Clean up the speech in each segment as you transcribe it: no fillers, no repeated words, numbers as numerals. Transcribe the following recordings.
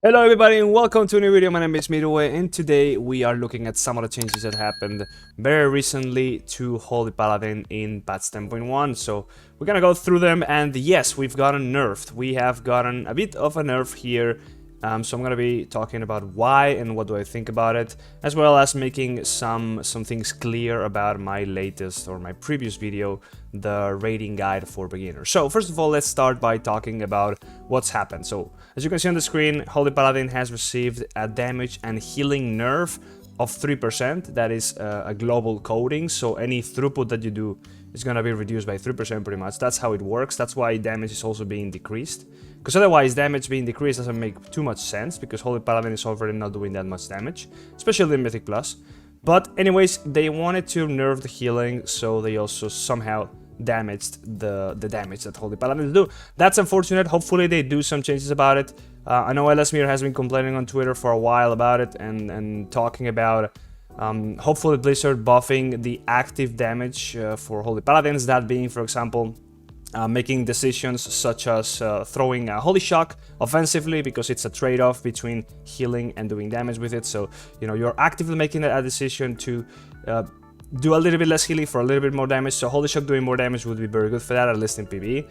Hello everybody and welcome to a new video. My name is Midway and today we are looking at some of the changes that happened very recently to Holy Paladin in patch 10.1. So we're gonna go through them, and yes, we've gotten nerfed. We have gotten a bit of a nerf here. So I'm gonna be talking about why and what do I think about it, as well as making some things clear about my latest or my previous video, the rating guide for beginners. So first of all, let's start by talking about what's happened. So as you can see on the screen, Holy Paladin has received a damage and healing nerf of 3%. That is a global coding, so any throughput that you do is gonna be reduced by 3% pretty much. That's how it works. That's why damage is also being decreased. Because otherwise, damage being decreased doesn't make too much sense, because Holy Paladin is already not doing that much damage, especially in Mythic Plus. But anyways, they wanted to nerf the healing, so they also somehow damaged the damage that Holy Paladins do. That's unfortunate. Hopefully they do some changes about it. I know Ellesmere has been complaining on Twitter for a while about it and talking about hopefully Blizzard buffing the active damage for Holy Paladins, that being, for example, making decisions such as throwing a Holy Shock offensively, because it's a trade-off between healing and doing damage with it. So, you know, you're actively making a decision to do a little bit less healing for a little bit more damage. So Holy Shock doing more damage would be very good for that, at least in PvE.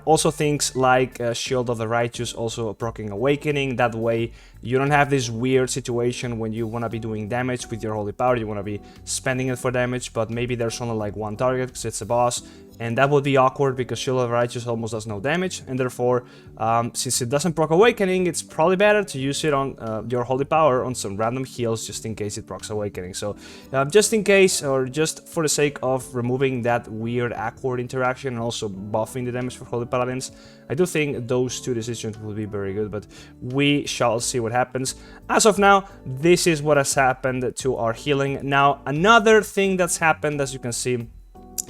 Also things like Shield of the Righteous also proccing Awakening. That way you don't have this weird situation when you want to be doing damage with your Holy Power. You want to be spending it for damage, but maybe there's only like one target because it's a boss. And that would be awkward because Shield of the Righteous almost does no damage, and therefore, since it doesn't proc Awakening, it's probably better to use it on your Holy Power on some random heals, just in case it procs Awakening. So, just in case, or just for the sake of removing that weird awkward interaction and also buffing the damage for Holy Paladins, I do think those two decisions will be very good, but we shall see what happens. As of now, this is what has happened to our healing. Now, another thing that's happened, as you can see,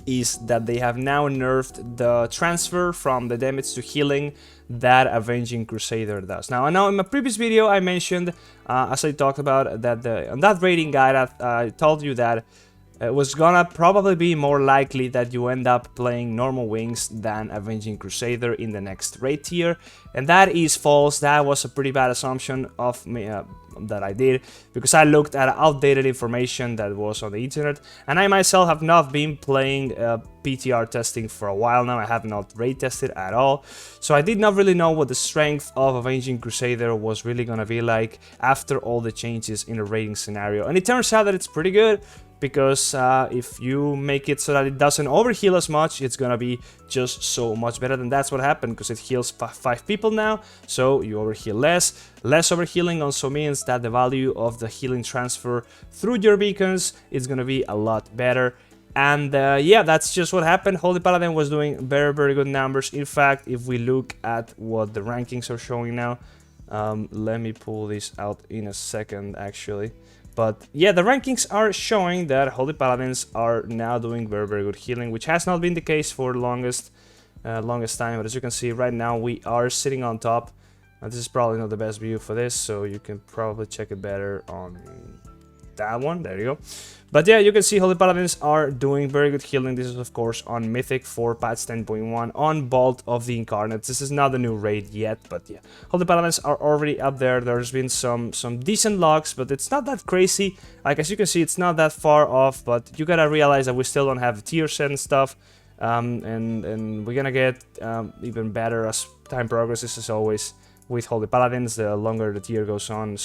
is that they have now nerfed the transfer from the damage to healing that Avenging Crusader does. Now, I know in my previous video I mentioned, as I talked about, that on that rating guide I told you that it was gonna probably be more likely that you end up playing normal wings than Avenging Crusader in the next raid tier, and that is false. That was a pretty bad assumption of me that I did, because I looked at outdated information that was on the internet, and I myself have not been playing PTR testing for a while now. I have not raid tested at all, so I did not really know what the strength of Avenging Crusader was really gonna be like after all the changes in the raiding scenario, and it turns out that it's pretty good. Because if you make it so that it doesn't overheal as much, it's gonna be just so much better. And that's what happened, because it heals 5 people now, so you overheal less. Less overhealing also means that the value of the healing transfer through your beacons is gonna be a lot better. And yeah, that's just what happened. Holy Paladin was doing very good numbers. In fact, if we look at what the rankings are showing now, let me pull this out in a second actually. But yeah, the rankings are showing that Holy Paladins are now doing very good healing, which has not been the case for the longest time. But as you can see right now, we are sitting on top. This is probably not the best view for this, so you can probably check it better on that one. There you go. But yeah, you can see Holy Paladins are doing very good healing. This is of course on Mythic for patch 10.1 on Vault of the Incarnates. This is not the new raid yet, but yeah, Holy Paladins are already up there. There's been some decent logs, but it's not that crazy. Like, as you can see, it's not that far off, but you gotta realize that we still don't have tier set and stuff, and we're gonna get even better as time progresses, as always. With Holy Paladins, the longer the tier goes on,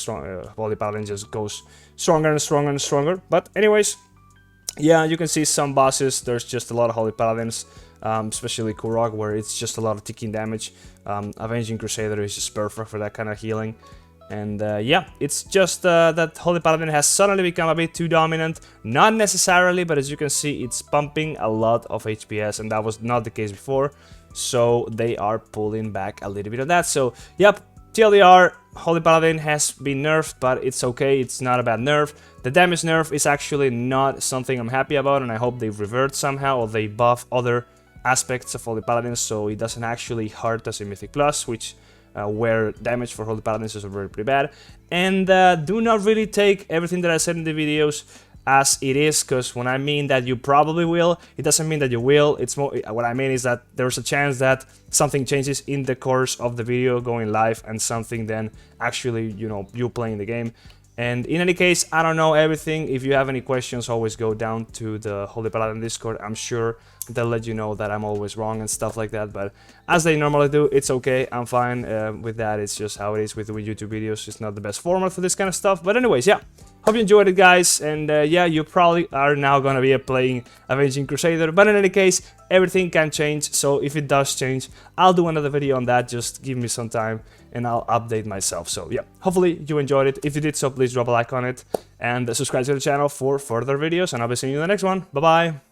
Holy Paladin just goes stronger and stronger and stronger. But anyways, yeah, you can see some bosses, there's just a lot of Holy Paladins, especially Kurog, where it's just a lot of ticking damage. Avenging Crusader is just perfect for that kind of healing. And yeah, it's just that Holy Paladin has suddenly become a bit too dominant. Not necessarily, but as you can see, it's pumping a lot of HPS, and that was not the case before. So they are pulling back a little bit of that. So yep, TLDR, Holy Paladin has been nerfed, but it's okay, it's not a bad nerf. The damage nerf is actually not something I'm happy about, and I hope they revert somehow, or they buff other aspects of Holy Paladin so it doesn't actually hurt us in Mythic Plus, which where damage for Holy Paladins is pretty bad. And do not really take everything that I said in the videos as it is, because when I mean that you probably will, it doesn't mean that you will. It's more, what I mean is that there's a chance that something changes in the course of the video going live and something then actually, you know, you playing the game. And in any case, I don't know everything. If you have any questions, always go down to the Holy Paladin Discord. I'm sure they'll let you know that I'm always wrong and stuff like that. But as they normally do, it's okay. I'm fine with that. It's just how it is with YouTube videos. It's not the best format for this kind of stuff. But anyways, yeah. Hope you enjoyed it, guys. And yeah, you probably are now gonna be playing Avenging Crusader. But in any case, everything can change. So if it does change, I'll do another video on that. Just give me some time and I'll update myself. So yeah, hopefully you enjoyed it. If you did so, please drop a like on it and subscribe to the channel for further videos. And I'll be seeing you in the next one. Bye-bye.